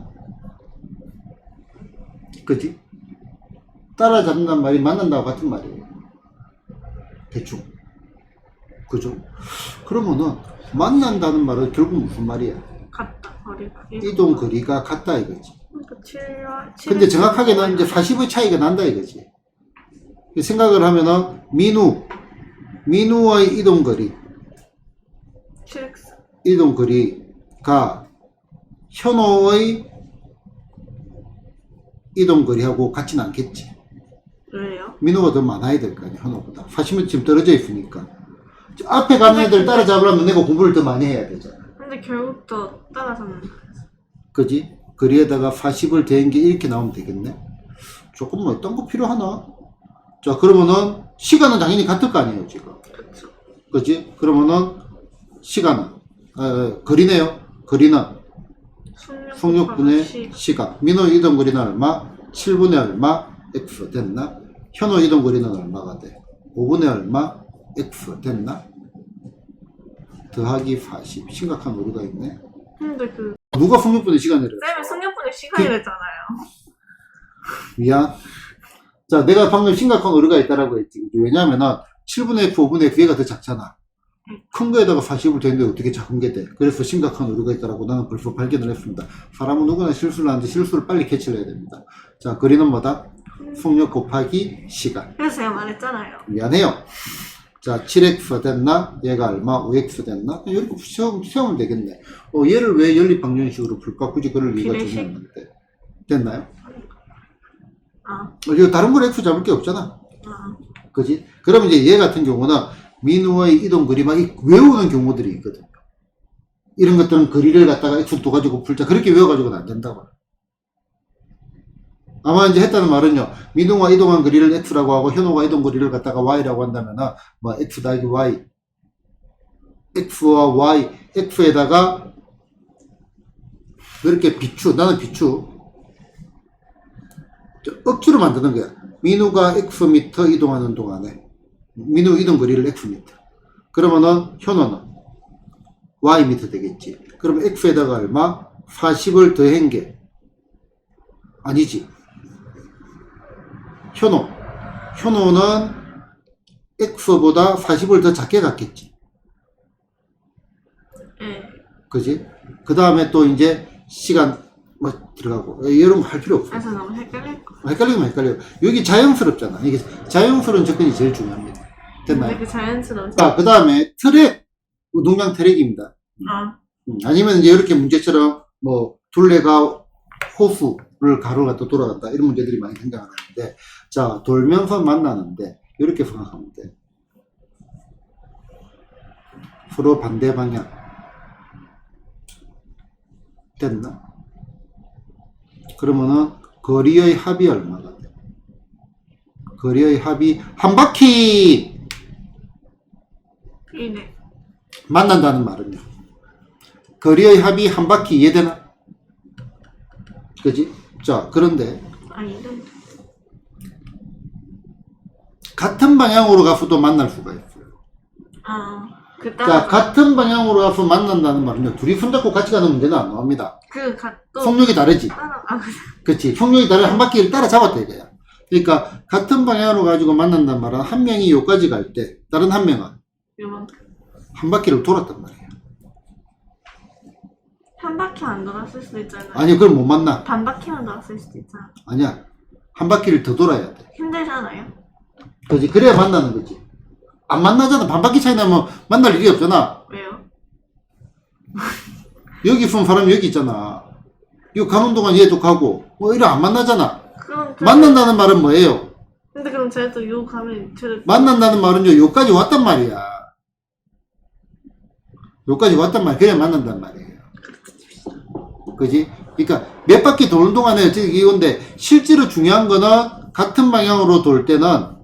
그지? 따라잡는다는 말이 만난다고 같은 말이에요. 대충. 그죠? 그러면은, 만난다는 말은 결국 무슨 말이야? 같다. 거리가. 이동 거리가 같다 이거지. 그러니까 7와 7. 근데 정확하게는 이제 40의 차이가 난다 이거지. 생각을 하면은, 민우의 이동 거리. 7x. 이동 거리가 현호의 이동 거리하고 같지는 않겠지. 왜요? 민호가 더 많아야 될 거 아니야, 현호보다. 40은 지금 떨어져 있으니까. 앞에 가는 애들 따라잡으려면 내가 공부를 더 많이 해야 되잖아. 근데 결국 또 따라잡는. 그지? 거리에다가 40을 더한 게 이렇게 나오면 되겠네. 조금 뭐 어떤 거 필요하나? 자, 그러면은 시간은 당연히 같을 거 아니에요, 지금. 그쵸. 그지? 그러면은 시간은, 거리네요. 거리는 16분의 시간. 민호 이동 거리는 얼마? 7분의 얼마? x 됐나? 현호 이동 거리는 얼마가 돼? 5분의 얼마? x 됐나? 더하기 40. 심각한 오류가 있네. 근데 그 누가 16분의 시간이래? 쌤이 승려분의 시간이랬잖아요. 미안. 자, 내가 방금 심각한 오류가 있다라고 했지. 왜냐면은 7분의 f, 5분의 f 얘가 더 작잖아. 큰 거에다가 40을 되는데 어떻게 작은 게 돼? 그래서 심각한 오류가 있다라고 나는 벌써 발견을 했습니다. 사람은 누구나 실수를 하는데 실수를 빨리 캐치를 해야 됩니다. 자, 거리는 뭐다? 속력 곱하기 시간. 그래서 제가 말했잖아요. 미안해요. 자, 7x 됐나? 얘가 얼마? 5x 됐나? 이렇게 세우면 되겠네. 얘를 왜 연립방정식으로 풀까? 굳이 그럴 이유가 비례식? 전혀 없는데. 됐나요? 아, 이거 다른 걸 x 잡을 게 없잖아. 아. 그지? 그러면 이제 얘 같은 경우는 민우의 이동 거리만 외우는 경우들이 있거든요. 이런 것들은 거리를 갖다가 x도 가지고 풀자. 그렇게 외워가지고는 안 된다고. 아마 이제 했다는 말은요, 민우가 이동한 거리를 x라고 하고 현우가 이동 거리를 갖다가 y라고 한다면은 뭐 x 더하기 y, x와 y, x에다가 이렇게 비추, 나는 비추 억지로 만드는 거야. 민우가 xm 이동하는 동안에 민우 이동 거리를 xm. 그러면은 현우는 ym 되겠지. 그러면 x에다가 얼마? 40을 더한 게 아니지. 현우는 x보다 40을 더 작게 갔겠지. 네. 그지? 그 다음에 또 이제 시간 뭐 들어가고 이런 거 할 필요 없어. 그래서 너무 헷갈릴 거. 헷갈리면 헷갈려요. 여기 자연스럽잖아. 이게 자연스러운 접근이 제일 중요합니다. 됐나요? 근데 그 자연스러운. 자, 그 다음에 트랙, 운동장 트랙입니다. 아, 아니면 이제 이렇게 문제처럼 뭐 둘레가 호수를 가로가 또 돌아간다 이런 문제들이 많이 등장하는데, 자, 돌면서 만나는데 이렇게 생각하면 돼. 서로 반대 방향. 됐나? 그러면은 거리의 합이 얼마가 돼? 거리의 합이 한 바퀴 이네. 만난다는 말은요. 거리의 합이 한 바퀴 이해되나? 그지? 자, 그런데 아, 이런. 같은 방향으로 가서도 만날 수가 있어요. 아, 그 자, 따라. 같은 방향으로 가서 만난다는 말은요. 둘이 손잡고 같이 가는 문제는 안 나옵니다. 또 속력이 다르지. 따라. 아, 그치. 속력이 다르면 한 바퀴를 따라잡았다 이거야. 그러니까 같은 방향으로 가지고 만난단 말은 한 명이 여기까지 갈 때 다른 한 명은 요만큼. 한 바퀴를 돌았단 말이에요. 한 바퀴 안 돌았을 수도 있잖아요. 아니, 그걸 못 만나. 반 바퀴만 돌았을 수도 있잖아. 아니야. 한 바퀴를 더 돌아야 돼. 힘들잖아요. 그지. 그래야 만나는 거지. 안 만나잖아. 반 바퀴 차이 나면 만날 일이 없잖아. 왜요? 여기 있으면 사람이 여기 있잖아. 이거 가는 동안 얘도 가고, 뭐, 이래 안 만나잖아. 그럼 만난다는 말은 뭐예요? 근데 그럼 제가 또 요 가면 저를 만난다는 말은요, 여기까지 왔단 말이야. 여기까지 왔단 말이야. 그래야 만난단 말이에요. 그지? 그러니까 몇 바퀴 도는 동안에 어쨌든 이건데, 실제로 중요한 거는 같은 방향으로 돌 때는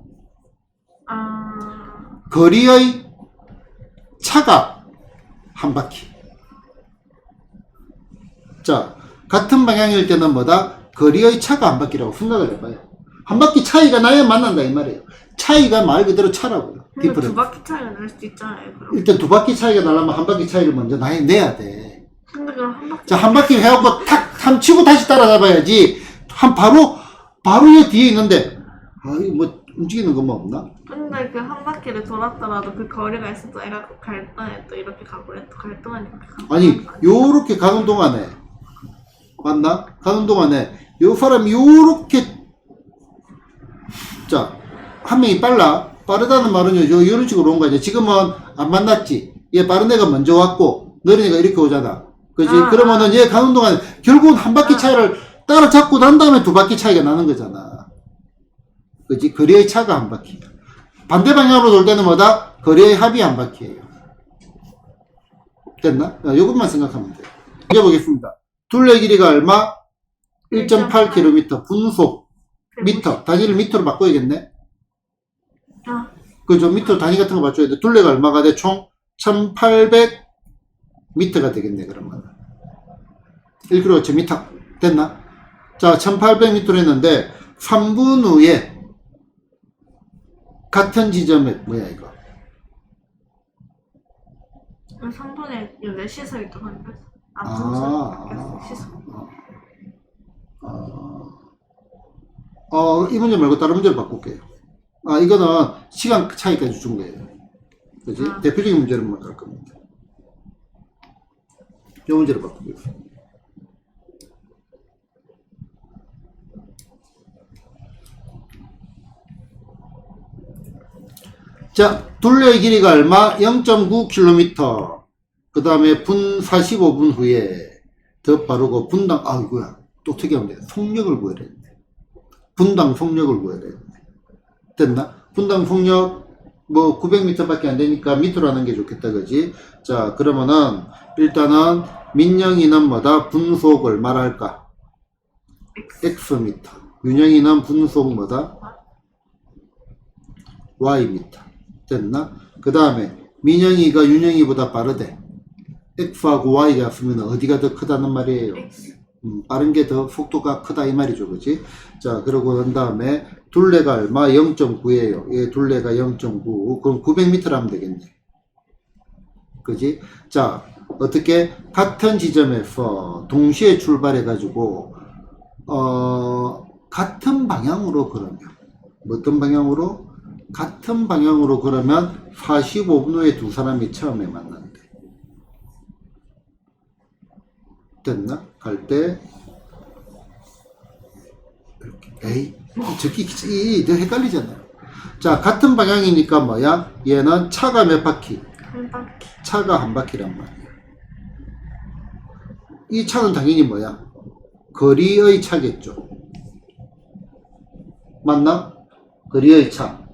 아, 거리의 차가 한 바퀴. 자, 같은 방향일 때는 뭐다? 거리의 차가 한 바퀴라고 생각을 해봐요. 한 바퀴 차이가 나야 만난다 이 말이에요. 차이가 말 그대로 차라고요. 근데 두 바퀴 차이가 날 수도 있잖아요. 그럼. 일단 두 바퀴 차이가 나려면 한 바퀴 차이를 먼저 내야 돼. 근데 그럼 한 바퀴. 자, 한 바퀴 해갖고 탁 치고 다시 따라잡아야지. 바로 얘 뒤에 있는데, 이거 뭐 움직이는 것만 없나? 근데 그 한 바퀴를 돌았더라도 그 거리가 있어도 애가 갈 동안에 또 이렇게 가고 또 갈 동안에 이렇게 가고. 아니, 요렇게 가는 동안에, 맞나? 가는 동안에, 요 사람이 요렇게, 자, 한 명이 빠르다는 말은요, 이런 식으로 온 거 아니야. 지금은 안 만났지. 얘 빠른 애가 먼저 왔고, 느린 애가 이렇게 오잖아. 그지? 그러면은 얘 가는 동안에, 결국은 한 바퀴 차이를 따라잡고 난 다음에 두 바퀴 차이가 나는 거잖아. 그지? 거리의 차가 한 바퀴야. 반대 방향으로 돌 때는 뭐다? 거리의 합이 한 바퀴예요. 됐나? 이것만 생각하면 돼요. 이제 보겠습니다. 둘레 길이가 얼마? 1.8km. 분속. 미터. 단위를 미터로 바꿔야겠네. 그죠? 미터 단위 같은 거 맞춰야 돼. 둘레가 얼마가 돼? 총 1800m가 되겠네, 그러면. 1km 미터. 됐나? 자, 1800m로 했는데, 3분 후에, 같은 지점에, 뭐야, 이거? 3분의 여기 시설이 또 한데. 시설. 이 문제 말고 다른 문제를 바꿀게요. 이거는 시간 차이까지 준 거예요. 그지? 대표적인 문제로만 갈 겁니다. 이 문제를 바꾸겠습니다. 자, 둘레의 길이가 얼마? 0.9km. 그 다음에 분 45분 후에 더 빠르고 분당, 이거야. 또 특이한 문제. 속력을 구해야 되는데. 분당 속력을 구해야 되는데. 됐나? 분당 속력, 900m 밖에 안 되니까 미터로 하는 게 좋겠다, 그지? 자, 그러면은, 일단은, 민영이는 뭐다? 분속 얼마라 할까? Xm. 윤영이는 분속 뭐다? Ym. 됐나? 그 다음에 민영이가 윤영이보다 빠르대. X하고 Y가 있으면 어디가 더 크다는 말이에요. 빠른 게 더 속도가 크다 이 말이죠. 그치? 자, 그러고 난 다음에 둘레가 얼마? 0.9예요. 얘 둘레가 0.9. 그럼 900m를 하면 되겠네. 그지? 자, 어떻게? 같은 지점에서 동시에 출발해 가지고 같은 방향으로 그러면 어떤 방향으로? 같은 방향으로 그러면 45분 후에 두 사람이 처음에 만난대. 됐나? 갈 때 이렇게 저기 더 헷갈리잖아요. 자, 같은 방향이니까 뭐야? 얘는 차가 몇 바퀴? 한 바퀴. 차가 한 바퀴란 말이야. 이 차는 당연히 뭐야? 거리의 차겠죠. 맞나? 거리의 차.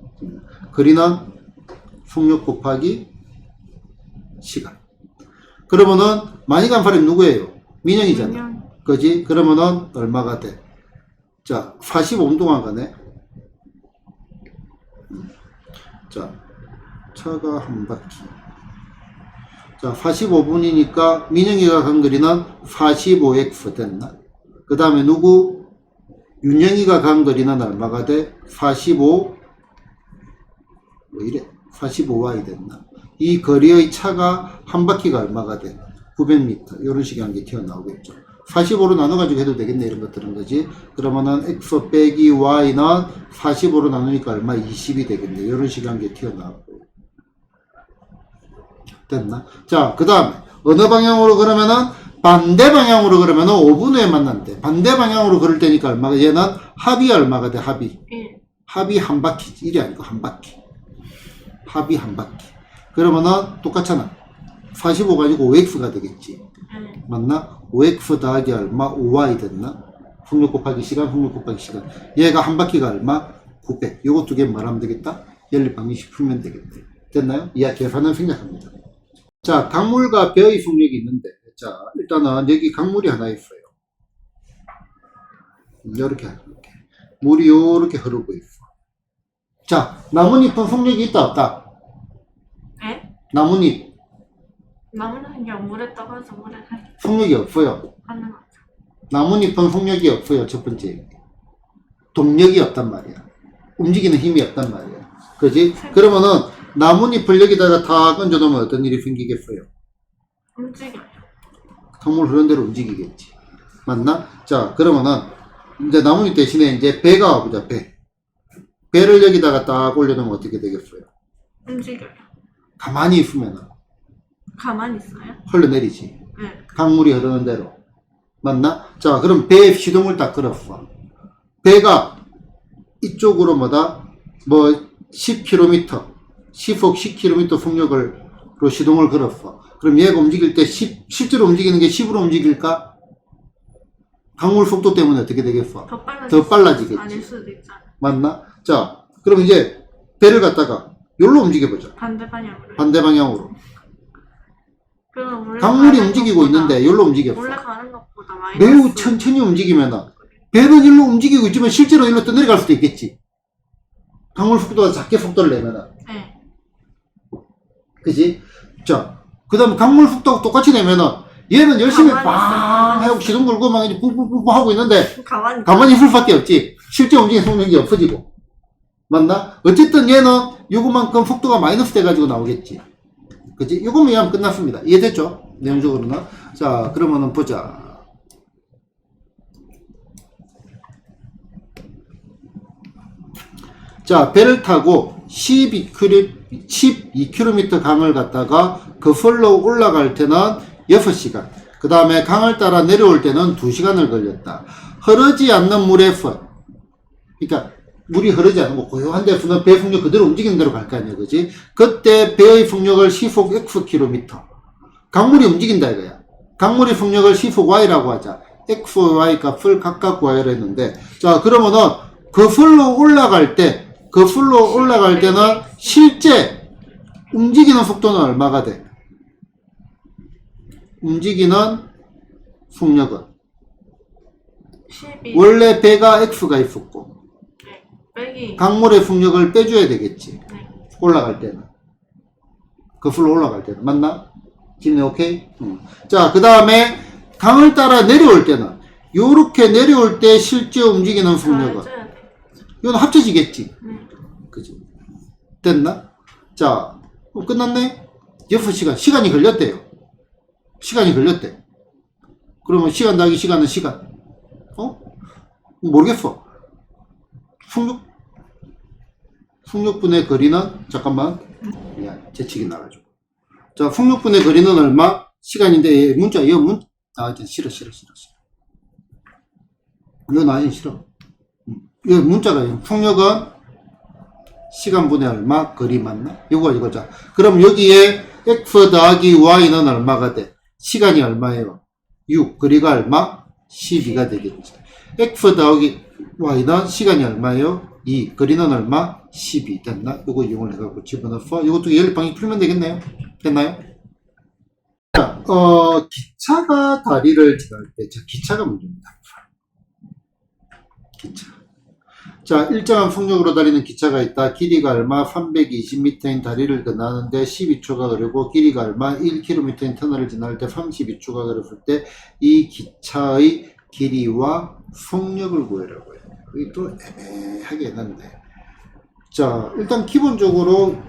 거리는 속력 곱하기 시간. 그러면은 많이 간 사람이 누구예요? 민영이잖아. 그지? 그러면은 얼마가 돼? 자, 45분 동안 가네. 자, 차가 한 바퀴. 자, 45분이니까 민영이가 간 거리는 45x 됐나? 그 다음에 누구? 윤영이가 간 거리는 얼마가 돼? 45 45y 됐나? 이 거리의 차가 한 바퀴가 얼마가 돼? 900m. 이런 식의 한 게 튀어나오겠죠. 45로 나눠가지고 해도 되겠네. 이런 것들은 거지. 그러면은 x 빼기 y는 45로 나누니까 얼마? 20이 되겠네. 이런 식의 한 게 튀어나오고. 됐나? 자, 그 다음에 어느 방향으로 그러면은 반대 방향으로 그러면은 5분 후에 만난대. 반대 방향으로 걸을 때니까 얼마가? 얘는 합이 얼마가 돼? 합이. 합이 한 바퀴지. 1이 아니고 한 바퀴. 합이 한 바퀴. 그러면은 똑같잖아. 45 가지고 5x가 되겠지. 맞나? 5x 더하기 얼마? 5y 됐나? 속력 곱하기 시간, 속력 곱하기 시간. 얘가 한 바퀴가 얼마? 900. 요거 두 개 말하면 되겠다? 연립 방정식 풀면 되겠네. 됐나요? 이하 계산은 생략합니다. 자, 강물과 벼의 속력이 있는데, 자, 일단은 여기 강물이 하나 있어요. 요렇게. 물이 요렇게 흐르고 있어. 자, 나뭇잎은 속력이 있다, 없다? 네? 나뭇잎. 나무는 그냥 물에 떠가서 물에 살 속력이 없어요. 하는 거죠. 나뭇잎은 속력이 없어요. 첫 번째. 동력이 없단 말이야. 움직이는 힘이 없단 말이야. 그지? 그러면은 나뭇잎을 여기다가 다 얹어놓으면 어떤 일이 생기겠어요? 움직여요. 강물 흐르는 대로 움직이겠지. 맞나? 자, 그러면은 이제 나뭇잎 대신에 이제 배가 와보자. 배를 여기다가 딱 올려놓으면 어떻게 되겠어요? 움직여요. 가만히 있으면은 가만히 있어요? 흘러내리지. 네. 강물이 흐르는 대로. 맞나? 자, 그럼 배에 시동을 딱 걸었어. 배가 이쪽으로 뭐 10km, 시속 10km 속력으로 시동을 걸었어. 그럼 얘가 움직일 때 실제로 움직이는 게 10으로 움직일까? 강물 속도 때문에 어떻게 되겠어? 더 빨라지겠지. 아닐 수도 있잖아. 맞나? 자, 그럼 이제 배를 갖다가 여기로 움직여보자. 반대 방향으로. 반대 방향으로. 그럼 원래 강물이 가는 움직이고 것보다- 있는데 여기로 움직였어. 원래 가는 것보다 많이 매우 천천히 움직이면은 배는 일로 움직이고 있지만 실제로 일로 떠내려갈 수도 있겠지. 강물 속도가 작게 속도를 내면은. 네. 그지? 자, 그 다음에 강물 속도하고 똑같이 내면은 얘는 열심히 가만히 빵 있어. 하고 시동 걸고 막 이제 뿡뿡뿡 하고 있는데 가만히 있을 수밖에 없지. 실제 움직이는 속력이 없어지고. 맞나? 어쨌든 얘는 요거만큼 속도가 마이너스 돼가지고 나오겠지. 그지? 요거만 이해하면 끝났습니다. 이해됐죠? 내용적으로는. 자, 그러면은 보자. 자, 배를 타고 12km 강을 갔다가 거슬러 올라갈 때는 6시간. 그 다음에 강을 따라 내려올 때는 2시간을 걸렸다. 흐르지 않는 물에서, 그러니까 물이 흐르지 않는 거 고요한 데서는 배 속력 그대로 움직이는 대로 갈 거 아니야, 그지? 그때 배의 속력을 시속 Xkm. 강물이 움직인다 이거야. 강물의 속력을 시속 Y라고 하자. X, Y 값을 각각 구하려 했는데, 자, 그러면은 거슬러 올라갈 때는 실제 움직이는 속도는 얼마가 돼? 움직이는 속력은 12. 원래 배가 X가 있었고 네. 빼기. 강물의 속력을 빼줘야 되겠지. 네. 올라갈 때는 거슬러 올라갈 때는 맞나? 지금 오케이? 자, 그 다음에 강을 따라 내려올 때는 요렇게 내려올 때 실제 움직이는 속력은 해줘야 돼. 이건 합쳐지겠지. 네. 그지? 됐나? 자, 끝났네? 6시간. 시간이 걸렸대요. 시간이 걸렸대. 그러면 시간 더하기 시간은 시간. 모르겠어. 속력분의 거리는, 잠깐만. 야, 재치기 나가지고. 자, 속력분의 거리는 얼마? 시간인데, 이거 싫어. 이거 나이 싫어. 이거 문자가, 속력은 시간분의 얼마? 거리 맞나? 이거자. 그럼 여기에 x 더하기 y는 얼마가 돼? 시간이 얼마예요? 6. 거리가 얼마? 12가 되겠지. x 더하기 y는 시간이 얼마예요? 2. 거리는 얼마? 12. 됐나? 이거 이용을 해갖고 집어넣어. 이것도 연립방식 풀면 되겠네요. 됐나요? 자, 기차가 다리를 지날 때, 기차가 문제입니다. 기차. 자, 일정한 속력으로 달리는 기차가 있다. 길이가 얼마? 320m인 다리를 건너는데 12초가 걸리고 길이가 얼마? 1km인 터널을 지날 때 32초가 걸렸을 때 이 기차의 길이와 속력을 구해라고 해요. 이게 또 애매하게 했는데. 자, 일단 기본적으로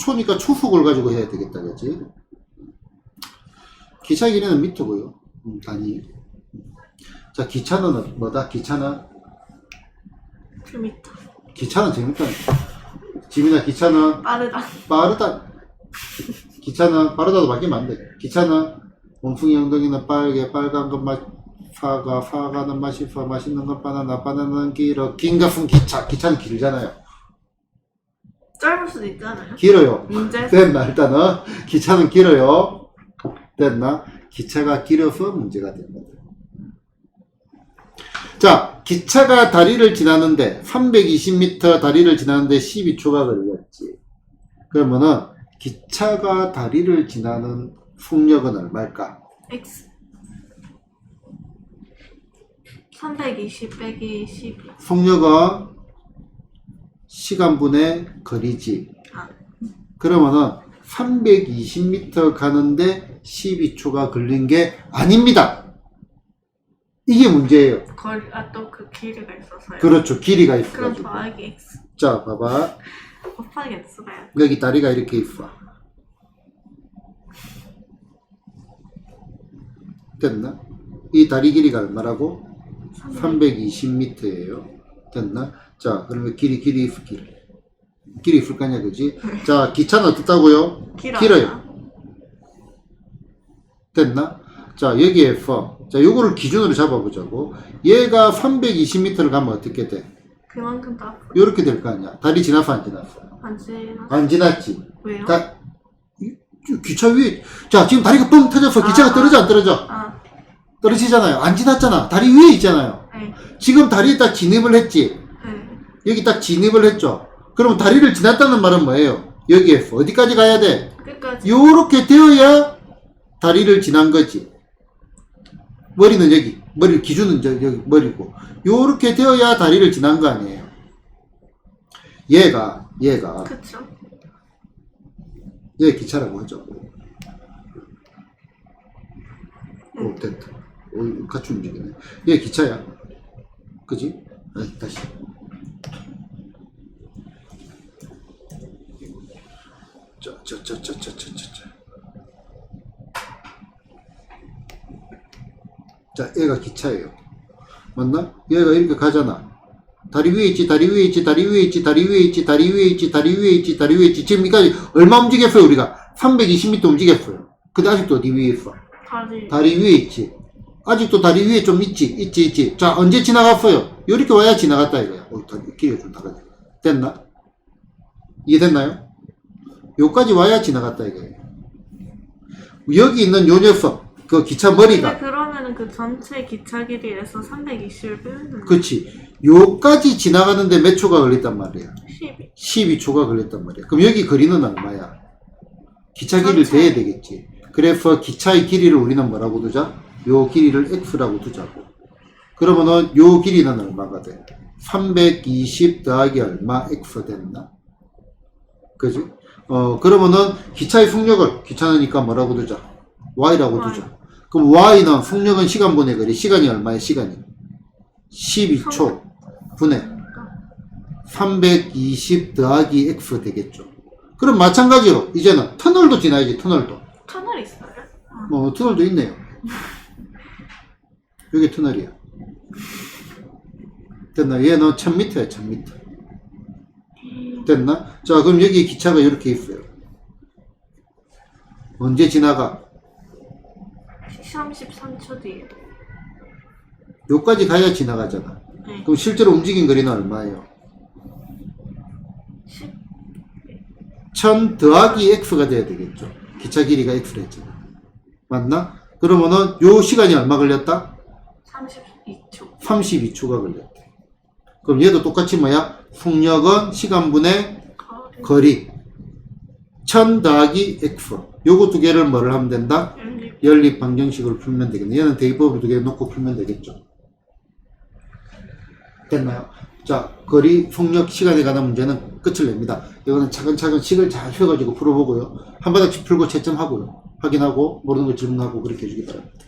초니까 초속을 가지고 해야 되겠다, 그지? 기차 길이는 미터고요. 단위. 자, 기차는 뭐다? 기차는 재밌다. 지민아, 기차는 빠르다. 기차는 빠르다도 바뀌면 안 돼. 기차는 원풍이 엉덩이는 빨간 것 사가는 맛있어. 맛있는 건 바나나는 길어. 긴 것은 기차는 길잖아요. 짧을 수도 있잖아요. 길어요. 문제. 됐나? 일단은 기차는 길어요. 됐나? 기차가 길어서 문제가 된다. 자, 기차가 다리를 지나는데 320m 다리를 지나는데 12초가 걸렸지. 그러면은 기차가 다리를 지나는 속력은 얼마일까? X 320 빼기 12. 속력은 시간분의 거리지. 아. 그러면은 320m 가는데 12초가 걸린 게 아닙니다. 이게 문제예요. 또 그 길이가 있어서요. 그렇죠. 길이가 그럼 있어가지고. 더하기 x 자, 봐봐. 곱하기 x가요. 여기 다리가 이렇게 있어. 됐나? 이 다리 길이가 얼마라고? 320m예요. 됐나? 자, 그러면 길이 있을 거냐, 그지? 자, 기차는 어떻다고요? 길어요. 됐나? 자, 여기에서, 자, 요거를 기준으로 잡아보자고. 얘가 320m를 가면 어떻게 돼? 그만큼 더 앞으로. 요렇게 될 거 아니야. 다리 지났어, 안 지났어? 안 지났지? 왜요? 기차 위에, 자, 지금 다리가 뻥 터져서 기차가 떨어져, 안 떨어져? 떨어지잖아요. 안 지났잖아. 다리 위에 있잖아요. 네. 지금 다리에 딱 진입을 했지? 네. 여기 딱 진입을 했죠? 그럼 다리를 지났다는 말은 뭐예요? 여기에서 어디까지 가야 돼? 끝까지. 요렇게 되어야 다리를 지난 거지. 머리는 여기, 기준은 여기 머리고. 요렇게 되어야 다리를 지난 거 아니에요? 얘가, 그쵸. 얘 기차라고 하죠. 오, 됐다. 오, 같이 움직이네. 얘 기차야. 그지? 다시. 자, 얘가 기차예요. 맞나? 얘가 이렇게 가잖아. 다리 위에 있지, 다리 위에 있지, 다리 위에 있지, 다리 위에 있지, 다리 위에 있지, 다리 위에 있지, 다리 위에 있지. 지금까지 얼마 움직였어요, 우리가? 320m 움직였어요. 근데 아직도 어디 위에 있어? 다리 위에 있지. 아직도 다리 위에 좀 있지. 자, 언제 지나갔어요? 이렇게 와야 지나갔다 이거야. 다리 길이가 좀 다르네. 됐나? 이해됐나요? 요까지 와야 지나갔다 이거예요. 여기 있는 요 녀석, 그 기차 머리가. 근데 그러면은 그 전체 기차 길이에서 320을 빼면 그치. 요까지 지나가는데 몇 초가 걸렸단 말이야? 12초가 걸렸단 말이야. 그럼 여기 거리는 얼마야? 기차 길이를 대야 되겠지. 그래서 기차의 길이를 우리는 뭐라고 두자? 요 길이를 x라고 두자고. 그러면은 요 길이는 얼마가 돼? 320 더하기 얼마 x 됐나? 그지? 그러면은 기차의 속력을 귀찮으니까 뭐라고 두자? y라고 두자. 그럼 y는 속력은 시간분의 거리. 시간이 얼마야? 시간이 12초 분의 320 더하기 x 되겠죠. 그럼 마찬가지로 이제는 터널도 지나야지. 터널도. 터널 있어요? 터널도 있네요. 여기 터널이야. 됐나? 얘는 1000m야. 1000m. 됐나? 자, 그럼 여기 기차가 이렇게 있어요. 언제 지나가? 33초 뒤에. 요까지 가야 지나가잖아. 네. 그럼 실제로 움직인 거리는 얼마예요? 1000 더하기 x가 돼야 되겠죠. 기차 길이가 x로 했잖아. 맞나? 그러면은 요 시간이 얼마 걸렸다? 32초. 32초가 걸렸대. 그럼 얘도 똑같이 뭐야? 속력은 시간분의 거리. 1000 더하기 x. 요거 두 개를 뭐를 하면 된다? 연립 방정식을 풀면 되겠네. 얘는 대입법을 두 개 놓고 풀면 되겠죠. 됐나요? 자, 거리, 속력, 시간에 관한 문제는 끝을 냅니다. 이거는 차근차근 식을 잘 펴가지고 풀어보고요. 한 바닥씩 풀고 채점하고요. 확인하고 모르는 거 질문하고 그렇게 해주기 바랍니다.